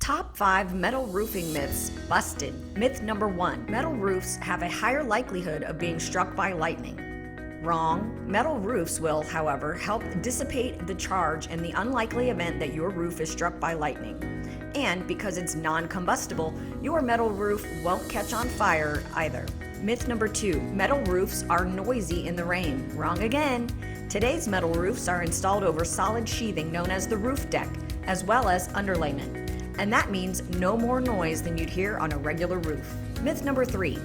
Top 5 metal roofing myths busted. Myth number 1. Metal roofs have a higher likelihood of being struck by lightning. Wrong. Metal roofs will, however, help dissipate the charge in the unlikely event that your roof is struck by lightning. And because it's non-combustible, your metal roof won't catch on fire either. Myth number 2. Metal roofs are noisy in the rain. Wrong again. Today's metal roofs are installed over solid sheathing known as the roof deck, as well as underlayment. And that means no more noise than you'd hear on a regular roof. Myth number 3.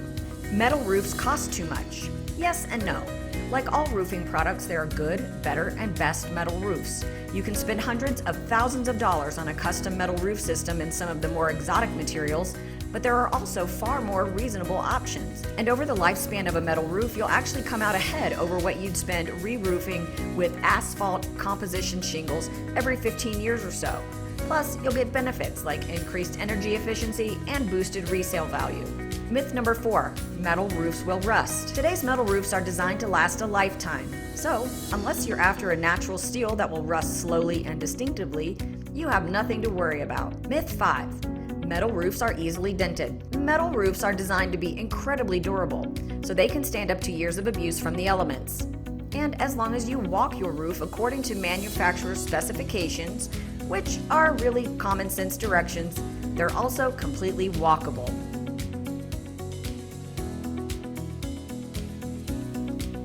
Metal roofs cost too much. Yes and no. Like all roofing products, there are good, better, and best metal roofs. You can spend hundreds of thousands of dollars on a custom metal roof system in some of the more exotic materials, but there are also far more reasonable options. And over the lifespan of a metal roof, you'll actually come out ahead over what you'd spend re-roofing with asphalt composition shingles every 15 years or so. Plus, you'll get benefits like increased energy efficiency and boosted resale value. Myth number 4. Metal roofs will rust. Today's metal roofs are designed to last a lifetime. So, unless you're after a natural steel that will rust slowly and distinctively, you have nothing to worry about. Myth 5. Metal roofs are easily dented. Metal roofs are designed to be incredibly durable, so they can stand up to years of abuse from the elements. And as long as you walk your roof according to manufacturer's specifications, which are really common sense directions, they're also completely walkable.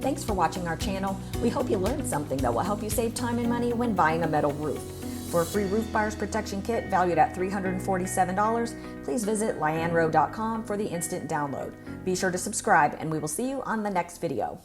Thanks for watching our channel. We hope you learned something that will help you save time and money when buying a metal roof. For a free roof buyer's protection kit valued at $347, please visit lianro.com for the instant download. Be sure to subscribe, and we will see you on the next video.